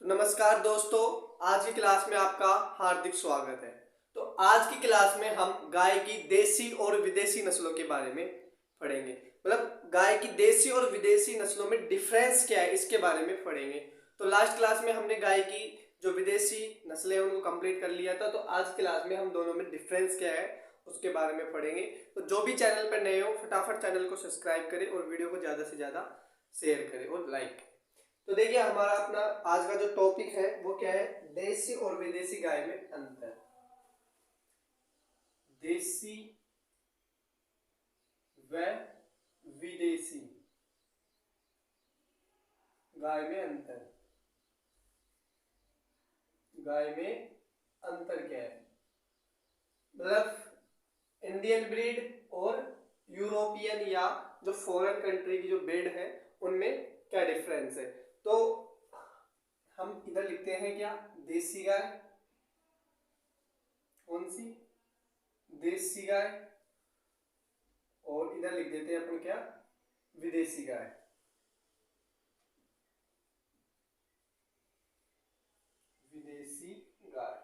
तो नमस्कार दोस्तों, आज की क्लास में आपका हार्दिक स्वागत है। तो आज की क्लास में हम गाय की देसी और विदेशी नस्लों के बारे में पढ़ेंगे। मतलब गाय की देसी और विदेशी नस्लों में डिफरेंस क्या है इसके बारे में पढ़ेंगे। तो लास्ट क्लास में हमने गाय की जो विदेशी नस्लें हैं उनको कंप्लीट कर लिया था। तो आज क्लास में हम दोनों में डिफरेंस क्या है उसके बारे में पढ़ेंगे। तो जो भी चैनल पर नए हो फटाफट चैनल को सब्सक्राइब करें और वीडियो को ज़्यादा से ज़्यादा शेयर करें और लाइक करें। तो देखिए हमारा अपना आज का जो टॉपिक है वो क्या है, देसी और विदेशी गाय में अंतर। देसी व विदेशी गाय में अंतर। गाय में अंतर क्या है, मतलब इंडियन ब्रीड और यूरोपियन या जो फॉरेन कंट्री की जो ब्रीड है उनमें क्या डिफरेंस है। तो हम इधर लिखते हैं क्या, देसी गाय, कौन सी, देसी गाय, और इधर लिख देते हैं अपन क्या, विदेशी गाय। विदेशी गाय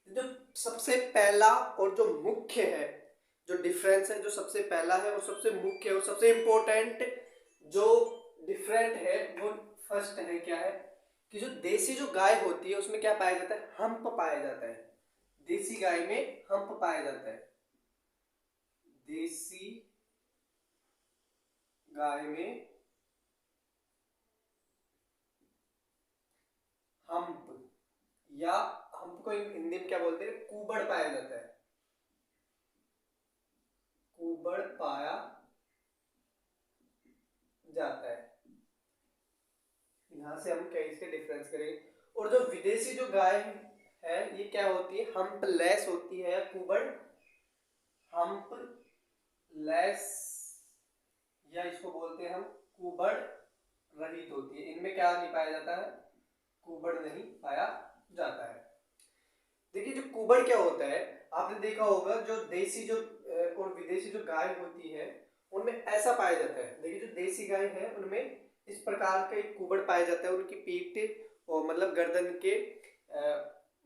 जो सबसे पहला और जो मुख्य है, जो डिफरेंस है, जो सबसे पहला है और सबसे मुख्य और सबसे इंपॉर्टेंट जो डिफरेंट है वो फर्स्ट है क्या है कि जो देसी जो गाय होती है उसमें क्या पाया जाता है, हम्प पाया जाता है। देसी गाय में हम्प पाया जाता है। देसी गाय में हम्प, या हम्प को हिंदी में क्या बोलते हैं, कुबड़ पाया जाता है। कुबड़ पाया जाता है। यहां से हम कैसे डिफरेंस करेंगे। और जो विदेशी जो गाय है ये क्या होती है, हम्प लेस होती है, या कुबड़ हम्प लेस, या इसको बोलते हैं हम कुबड़ रहित होती है। इनमें क्या नहीं पाया जाता है, कुबड़ नहीं पाया जाता है। देखिए जो कुबड़ क्या होता है, आपने देखा होगा जो देसी जो और विदेशी जो गाय होती है उनमें ऐसा पाया जाता है। देखिए जो देसी गाय है उनमें इस प्रकार का एक कुबड़ पाया जाता है, उनकी पीठ और मतलब गर्दन के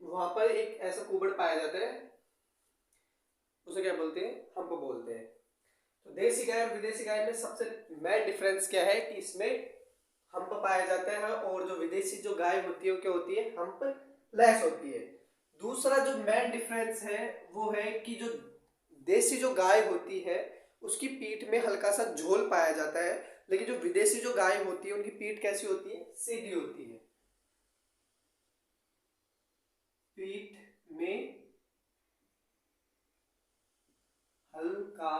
वहां पर एक ऐसा कुबड़ पाया जाता है, उसे क्या बोलते हैं, हम्प बोलते हैं। तो देसी गाय और विदेशी गाय में सबसे मेन डिफरेंस क्या है कि इसमें हम्प पाया जाता है, और जो विदेशी जो गाय होती है वो क्या होती है, हम्प लेस होती है। दूसरा जो मेन डिफरेंस है वो है कि जो देसी जो गाय होती है उसकी पीठ में हल्का सा झोल पाया जाता है, लेकिन जो विदेशी जो गाय होती है उनकी पीठ कैसी होती है, सीधी होती है। पीठ में हल्का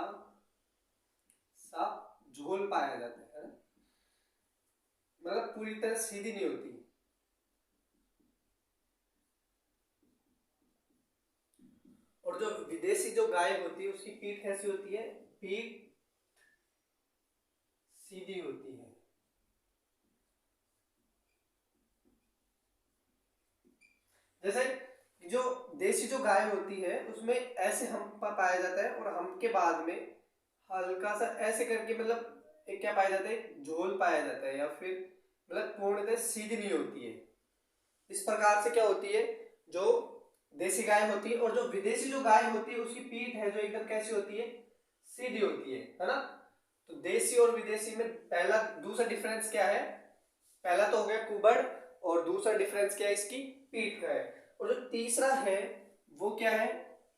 सा झोल पाया जाता है, मतलब पूरी तरह सीधी नहीं होती। और जो विदेशी जो गाय होती है उसकी पीठ कैसी होती है, पीठ सीधी होती है। जैसे जो देसी जो गाय होती है उसमें ऐसे हम्प पाया जाता है, और हम्प के बाद में हल्का सा ऐसे करके मतलब एक क्या पाया जाता है, झोल पाया जाता है, या फिर मतलब पूर्णतः सीधी नहीं होती है। इस प्रकार से क्या होती है, जो देसी गाय होती है और जो विदेशी जो गाय होती है उसकी पीठ है जो एकदम कैसी होती है, सीधी होती है ना। तो देसी और विदेशी में पहला दूसरा डिफरेंस क्या है, पहला तो हो गया कुबड़, और दूसरा डिफरेंस क्या है, इसकी पीठ का है। और जो तीसरा है वो क्या है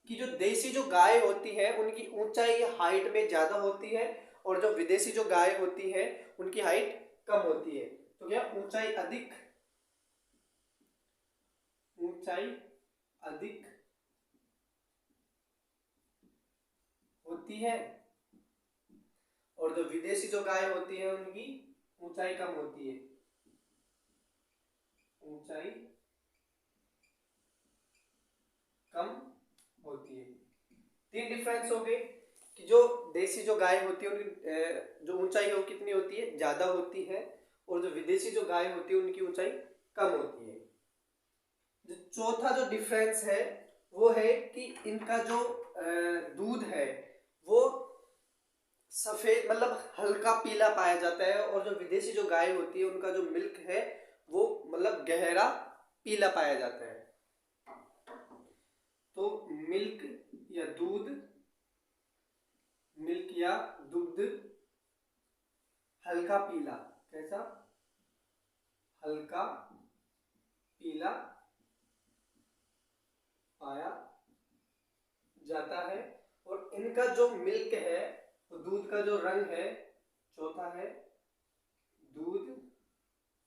कि जो देसी जो गाय होती है उनकी ऊंचाई हाइट में ज्यादा होती है, और जो विदेशी जो गाय होती है उनकी हाइट कम होती है। तो क्या ऊंचाई अधिक, ऊंचाई अधिक होती है, और जो विदेशी जो गाय होती है उनकी ऊंचाई कम होती है। ऊंचाई कम होती है। तीन डिफरेंस हो गए कि जो देसी जो गाय होती है उनकी जो ऊंचाई है वो कितनी होती है, ज्यादा होती है, और जो विदेशी जो गाय होती है उनकी ऊंचाई कम होती है। जो चौथा जो डिफरेंस है वो है कि इनका जो दूध है वो सफेद मतलब हल्का पीला पाया जाता है, और जो विदेशी जो गाय होती है उनका जो मिल्क है वो मतलब गहरा पीला पाया जाता है। तो मिल्क या दूध, मिल्क या दुग्ध हल्का पीला, कैसा? हल्का पीला पाया जाता है। और इनका जो मिल्क है, तो दूध का जो रंग है, चौथा है दूध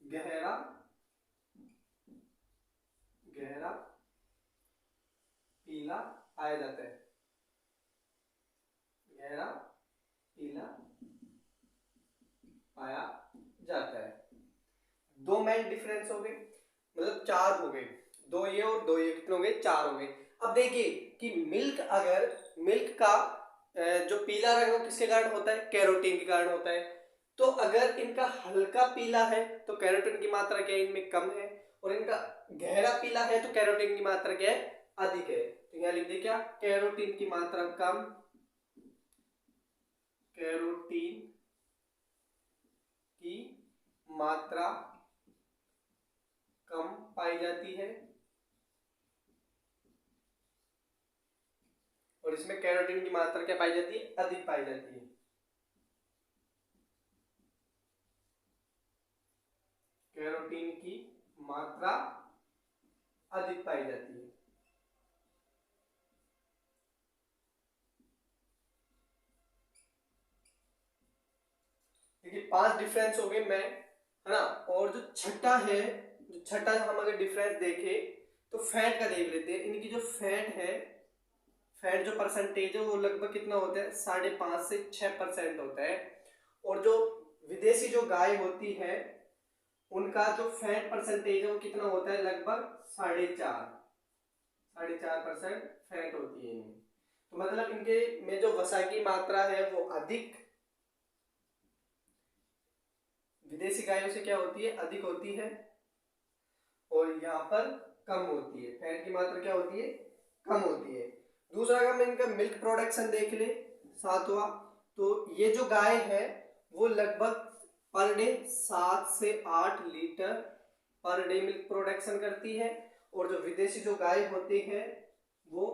गहरा गहरा पीला पाया जाता है, गहरा पीला पाया जाता है। दो मेन डिफरेंस हो गए, मतलब चार हो गए, दो ये और दो ये, कितने हो गए? चार हो गए। अब देखिए कि मिल्क, अगर मिल्क का जो पीला रंग है किसके कारण होता है? कैरोटीन के कारण होता है। तो अगर इनका हल्का पीला है तो कैरोटीन की मात्रा क्या है? इनमें कम है। और इनका गहरा पीला है तो कैरोटीन की मात्रा क्या है? अधिक है। तो यहाँ लिख दे क्या? कैरोटीन की मात्रा कम, कैरोटीन की मात्रा कम पाई जाती है, और इसमें कैरोटीन की मात्रा क्या पाई जाती है? अधिक पाई जाती है। कैरोटीन की मात्रा अधिक पाई जाती है। देखिए 5 डिफरेंस हो गए, मैं है ना। और जो छठा है, जो छठा हम अगर डिफरेंस देखें तो फैट का देख लेते हैं। इनकी जो फैट है, फैट जो परसेंटेज है वो लगभग कितना होता है? 5.5 से 6% होता है। और जो विदेशी जो गाय होती है उनका जो फैट परसेंटेज है वो कितना होता है? लगभग 4.5% फैट होती है इनमें। तो मतलब इनके में जो वसा की मात्रा है वो अधिक विदेशी गायों से क्या होती है? अधिक होती है। और यहाँ पर कम होती है, फैट की मात्रा क्या होती है? कम होती है। दूसरा अगर हम इनका मिल्क प्रोडक्शन देख ले, सातवां, तो ये जो गाय है वो लगभग पर डे 7 से 8 litre per day milk production करती है। और जो विदेशी जो गाय होती है वो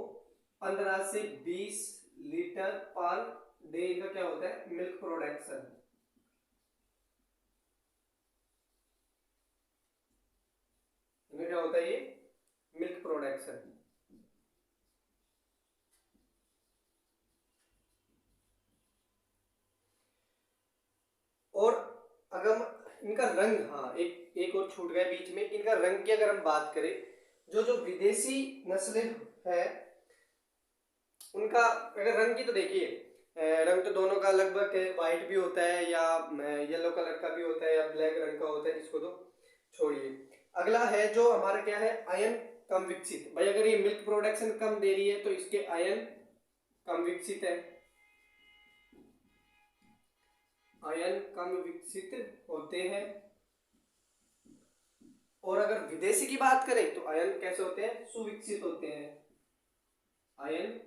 15 से 20 लीटर पर डे का क्या होता है? Milk production. इनमें क्या होता है? ये मिल्क प्रोडक्शन। और अगर इनका रंग, हाँ एक और छूट गया बीच में, इनका रंग की अगर हम बात करें, जो जो विदेशी नस्लें है उनका अगर रंग की तो देखिए, रंग तो दोनों का लगभग व्हाइट भी होता है या येलो कलर का भी होता है या ब्लैक रंग का होता है, इसको तो छोड़िए। अगला है जो हमारा क्या है? आयन कम विकसित। भाई अगर ये मिल्क प्रोडक्शन कम दे रही है तो इसके आयन कम विकसित है, आयन कम विकसित होते हैं। और अगर विदेशी की बात करें तो आयन कैसे होते हैं? सुविकसित होते हैं। आयन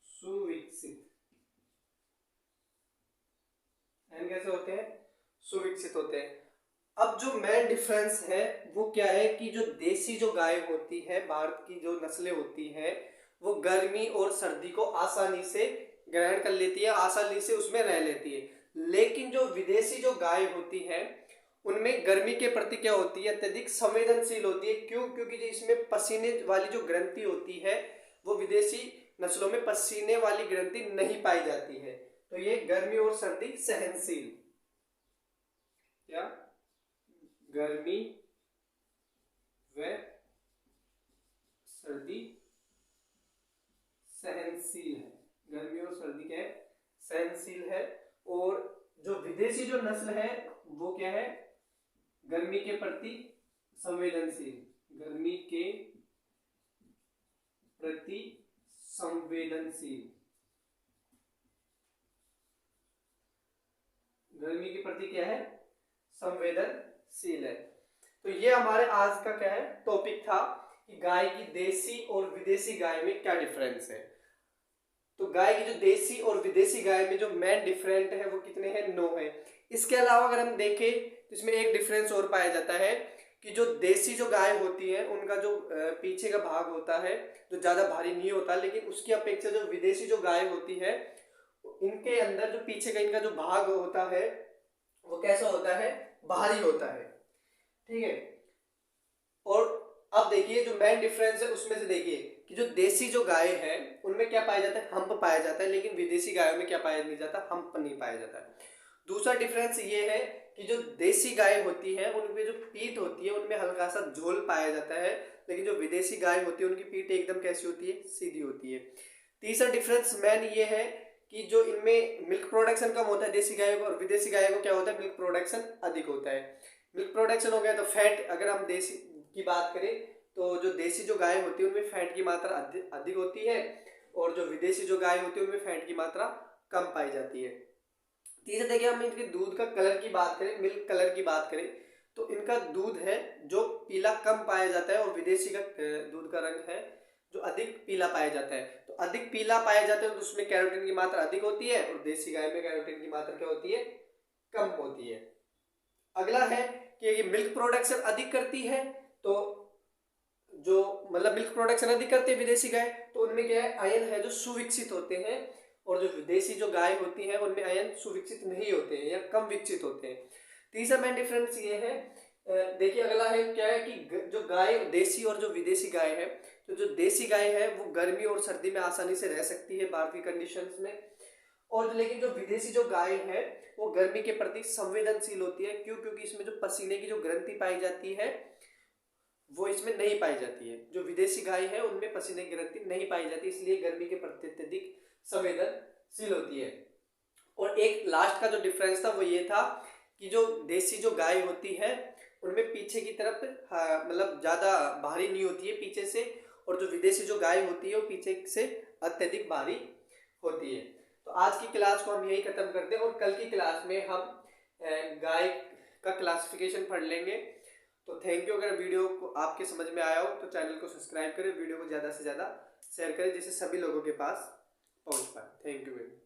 सुविकसित, आयन कैसे होते हैं? सुविकसित होते हैं। अब जो मेन डिफरेंस है वो क्या है कि जो देसी जो गाय होती है, भारत की जो नस्लें होती है, वो गर्मी और सर्दी को आसानी से ग्रहण कर लेती है, आसानी से उसमें रह लेती है। लेकिन जो विदेशी जो गाय होती है उनमें गर्मी के प्रति क्या होती है? अत्यधिक संवेदनशील होती है। क्यों? क्योंकि जो इसमें पसीने वाली जो ग्रंथि होती है वो विदेशी नस्लों में पसीने वाली ग्रंथि नहीं पाई जाती है। तो ये गर्मी और सर्दी सहनशील, क्या? गर्मी व सर्दी सहनशील है। गर्मी और सर्दी क्या है? सहनशील है। और जो विदेशी जो नस्ल है वो क्या है? गर्मी के प्रति संवेदनशील, गर्मी के प्रति संवेदनशील, गर्मी के प्रति क्या है? संवेदनशील है। तो ये हमारे आज का क्या है? टॉपिक था कि गाय की देसी और विदेशी गाय में क्या डिफरेंस है। तो गाय की जो देसी और विदेशी गाय में जो मेन डिफरेंट है वो कितने हैं? 9 है। इसके अलावा अगर हम देखें तो इसमें एक डिफरेंस और पाया जाता है कि जो देसी जो गाय होती है उनका जो पीछे का भाग होता है जो ज़्यादा भारी नहीं होता, लेकिन उसकी अपेक्षा जो विदेशी जो गाय होती है इनके अंदर जो पीछे का इनका जो भाग होता है वो कैसा होता है, भारी होता है। ठीक है, और अब देखिए जो मेन डिफरेंस है उसमें से देखिए कि जो देसी जो गाय है उनमें क्या पाया जाता है, हम्प पाया जाता है, लेकिन विदेशी गायों में क्या पाया नहीं जाता, हम्प नहीं पाया जाता है। दूसरा डिफरेंस ये है कि जो देसी गाय होती है उनमें जो पीठ होती है उनमें हल्का सा झोल पाया जाता है, लेकिन जो विदेशी गाय होती है उनकी पीठ एकदम कैसी होती है, सीधी होती है। तीसरा डिफरेंस मेन ये है कि जो इनमें मिल्क प्रोडक्शन कम होता है देसी गायों को, और विदेशी गायों को क्या होता है, मिल्क प्रोडक्शन अधिक होता है। मिल्क प्रोडक्शन हो गया तो फैट, अगर हम देसी की बात करें तो जो देसी जो गाय होती है उनमें फैट की मात्रा अधिक होती है, और जो विदेशी जो गाय होती है उनमें फैट की मात्रा कम पाई जाती है। तीसरा देखिए हम इनके दूध का कलर की बात करें, मिल्क कलर की बात करें तो इनका दूध है जो पीला कम पाया जाता है, और विदेशी का दूध का रंग है जो अधिक पीला पाया जाता है। तो अधिक पीला पाया जाता है तो उसमें कैरोटीन की मात्रा अधिक होती है, और देसी गाय में कैरोटीन की मात्रा क्या होती है, कम होती है। अगला है कि ये मिल्क प्रोडक्शन अधिक करती है, तो जो मतलब मिल्क प्रोडक्शन अधिक करती है विदेशी गाय, तो उनमें क्या है, आयन है जो सुविकसित होते हैं, और जो विदेशी जो गाय होती है उनमें आयन सुविकसित नहीं होते हैं या कम विकसित होते हैं। तीसरा मेन डिफरेंस ये है, देखिए अगला है क्या है कि जो गाय देसी और जो विदेशी गाय है, तो जो देसी गाय है वो गर्मी और सर्दी में आसानी से रह सकती है बाहर की कंडीशंस में, और लेकिन जो विदेशी जो गाय है वो गर्मी के प्रति संवेदनशील होती है। क्यों? क्योंकि इसमें जो पसीने की जो ग्रंथि पाई जाती है वो इसमें नहीं पाई जाती है। जो विदेशी गाय है उनमें पसीने की ग्रंथि नहीं पाई जाती, इसलिए गर्मी के प्रति अत्यधिक संवेदनशील होती है। और एक लास्ट का जो डिफरेंस था वो ये था कि जो देसी जो गाय होती है उनमें पीछे की तरफ मतलब ज़्यादा भारी नहीं होती है पीछे से, और जो विदेशी जो गाय होती है वो पीछे से अत्यधिक भारी होती है। तो आज की क्लास को हम यही खत्म करते हैं, और कल की क्लास में हम गाय का क्लासिफिकेशन पढ़ लेंगे। तो थैंक यू। अगर वीडियो को आपके समझ में आया हो तो चैनल को सब्सक्राइब करें, वीडियो को ज़्यादा से ज़्यादा शेयर करें जिससे सभी लोगों के पास पहुंच पाए। Thank you.